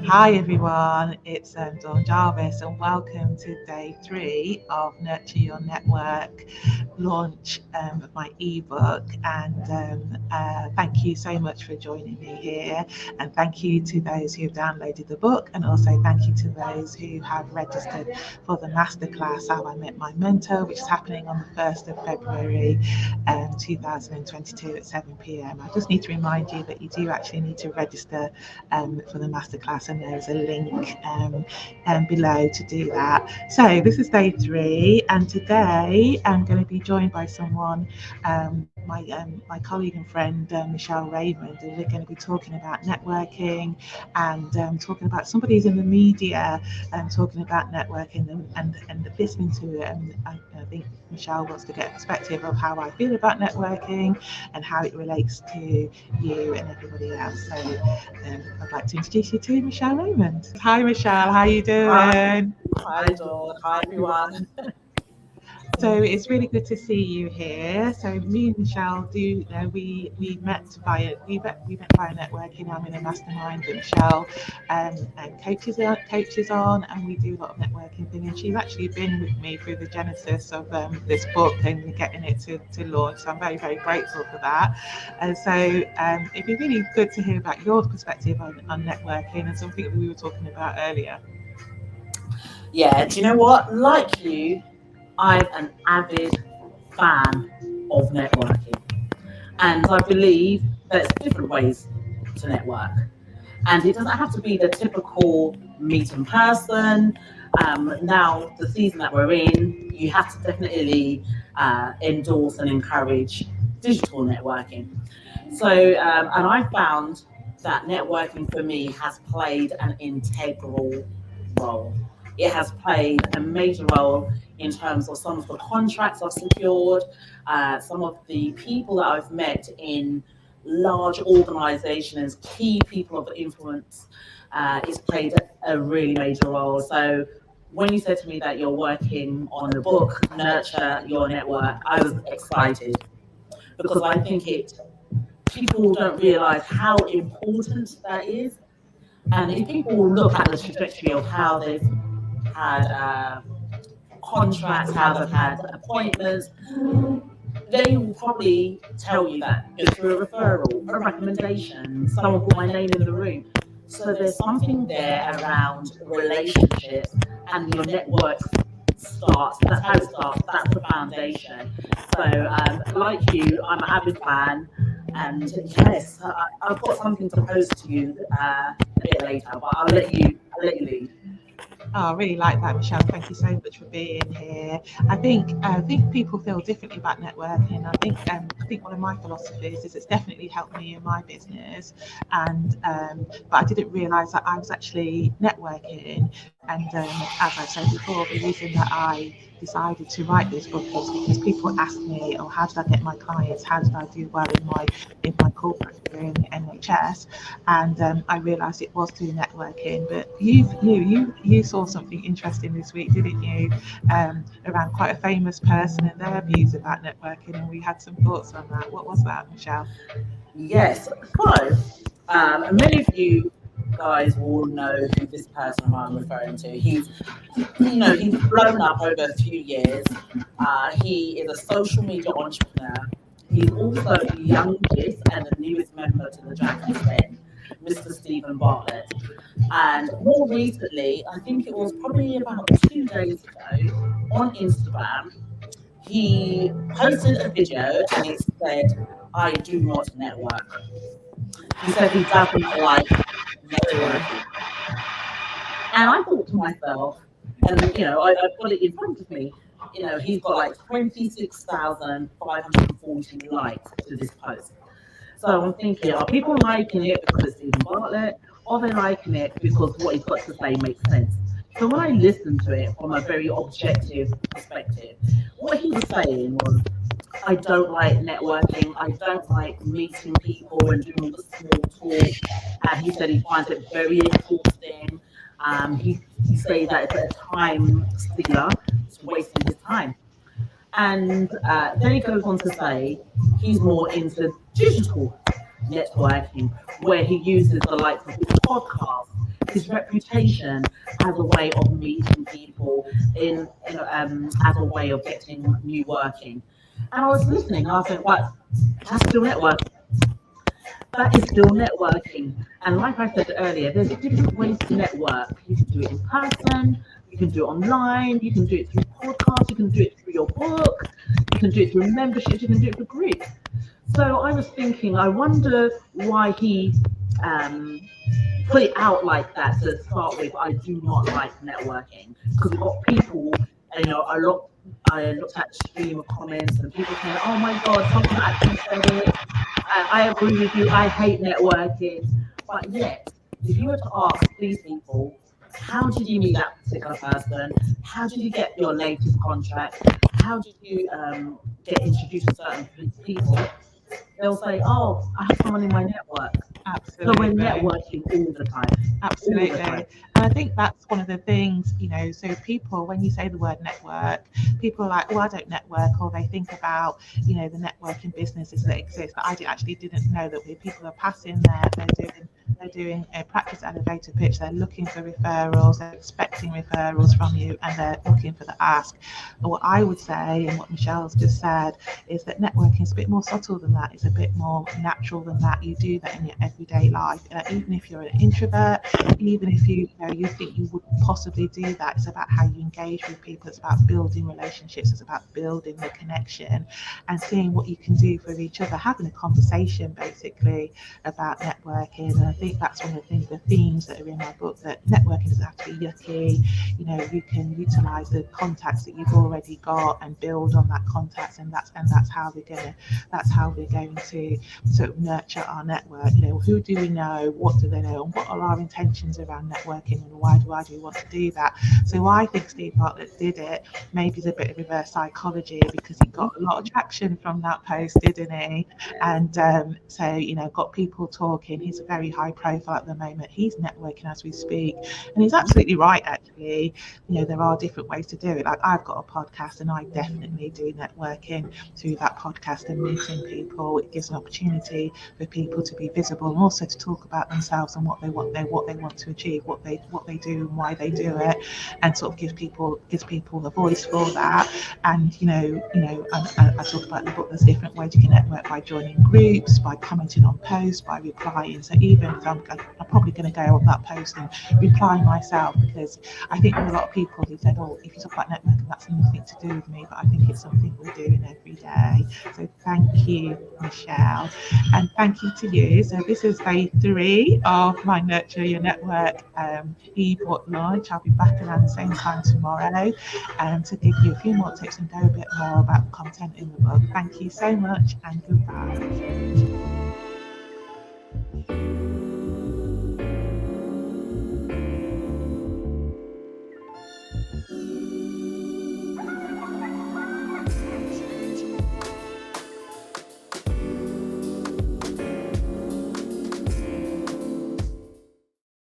Hi everyone, it's Jarvis and welcome to day 3 of Nurture Your Network launch of my ebook. And thank you so much for joining me here, and thank you to those who have downloaded the book, and also thank you to those who have registered for the masterclass How I Met My Mentor, which is happening on the 1st of February 2022 at 7 p.m. I just need to remind you that you do actually need to register for the masterclass, and there's a link below to do that. So this is day 3, and today I'm going to be joined by someone, my colleague and friend Michelle Raymond, and we're going to be talking about networking and talking about somebody who's in the media and talking about networking and listening to it. And I think Michelle wants to get a perspective of how I feel about networking and how it relates to you and everybody else. So I'd like to introduce you to Michelle Raymond. Hi Michelle, how are you doing? Hi Dawn, hi everyone. So it's really good to see you here. So me and Michelle we met via networking. I'm in a mastermind that Michelle and coaches on, and we do a lot of networking thing. And she's actually been with me through the genesis of this book and getting it to launch. So I'm very, very grateful for that. And so it'd be really good to hear about your perspective on networking and something that we were talking about earlier. Yeah, do you know what? Like you, I'm an avid fan of networking. And I believe there's different ways to network. And it doesn't have to be the typical meet in person. Now, the season that we're in, you have to definitely endorse and encourage digital networking. So, and I found that networking for me has played an integral role. It has played a major role in terms of some of the contracts I've secured, some of the people that I've met in large organizations, key people of influence. It's played a really major role. So when you said to me that you're working on the book, Nurture Your Network, I was excited because I think people don't realize how important that is. And if people look at the trajectory of how they've had contracts, how they've had appointments, they will probably tell you that it's through a referral, a recommendation, someone put my name in the room. So there's something there around relationships, and your network starts. That's how it starts. That's the foundation. So, like you, I'm an avid fan, and yes, I've got something to post to you a bit later, but I'll let you lead. Oh, I really like that, Michelle. Thank you so much for being here. I think people feel differently about networking. I think one of my philosophies is it's definitely helped me in my business, and but I didn't realise that I was actually networking. And as I said before, the reason that I decided to write this book is because people ask me, "Oh, how did I get my clients? How did I do well in my corporate career in the NHS?" And I realised it was through networking. But you saw something interesting this week, didn't you? Around quite a famous person and their views about networking, and we had some thoughts on that. What was that, Michelle? Yes. So, many of you guys will know who this person I'm referring to. He's blown up over a few years. He is a social media entrepreneur. He's also the youngest and the newest member to the Jarvis band, Mr. Stephen Bartlett. And more recently, I think it was probably about 2 days ago, on Instagram, he posted a video and it said, "I do not network." He said he doesn't like networking. And I thought to myself, and I've got it in front of me, he's got like 26,540 likes to this post. So I'm thinking, are people liking it because it's Stephen Bartlett? Or are they liking it because what he's got to say makes sense? So when I listened to it from a very objective perspective, what he was saying was, I don't like networking. I don't like meeting people and doing all the small talk. He said he finds it very exhausting. He says that it's a time stealer. It's wasting his time. And then he goes on to say he's more into digital. networking, where he uses the likes of his podcast, his reputation as a way of meeting people as a way of getting new working. And I was listening, and I was like, but that's still networking. That is still networking. And like I said earlier, there's different ways to network. You can do it in person, you can do it online, you can do it through podcasts, you can do it through your book, you can do it through memberships, you can do it through groups. So I was thinking, I wonder why he put it out like that to start with. I do not like networking because we've got people, I looked at stream of comments and people saying, "Oh my God, someone actually said it." I agree with you. I hate networking, but yet, if you were to ask these people, how did you meet that particular person? How did you get your latest contract? How did you get introduced to certain people? They'll say, "Oh, I have someone in my network." So we're Absolutely. networking all the time. Absolutely. All the time. And I think that's one of the things, so people, when you say the word network, people are like, oh, I don't network, or they think about, the networking businesses that exist. But actually didn't know that people are passing there, they're doing a practice elevator pitch, they're looking for referrals, they're expecting referrals from you, and they're looking for the ask. And what I would say, and what Michelle's just said, is that networking is a bit more subtle than that. It's a bit more natural than that. You do that in your everyday life. Even if you're an introvert, even if you think you wouldn't possibly do that, it's about how you engage with people. It's about building relationships. It's about building the connection and seeing what you can do for each other, having a conversation basically about networking. And I think that's one of the themes that are in my book, that networking doesn't have to be yucky. You can utilize the contacts that you've already got and build on that contacts, and that's how we're going to sort of nurture our network. Who do we know, what do they know, and what are our intentions around networking, and why do we want to do that? So I think Steve Bartlett did it. Maybe it's a bit of reverse psychology, because he got a lot of traction from that post, didn't he? And got people talking. He's a very high profile at the moment. He's networking as we speak, and he's absolutely right. Actually, there are different ways to do it. Like, I've got a podcast, and I definitely do networking through that podcast and meeting people. It gives an opportunity for people to be visible, and also to talk about themselves and what they want to achieve, what they do and why they do it, and sort of gives people a voice for that. And I talk about in the book, there's different ways you can network: by joining groups, by commenting on posts, by replying. So even if I'm probably going to go on that post and reply myself, because I think there are a lot of people who said, oh, if you talk about networking, that's nothing to do with me, but I think it's something we're doing every day. So thank you, Michelle, and thank you to you. So this is day 3 of my Nurture Your Network ebook launch. I'll be back around the same time tomorrow to give you a few more tips and go a bit more about the content in the book. Thank you so much, and goodbye.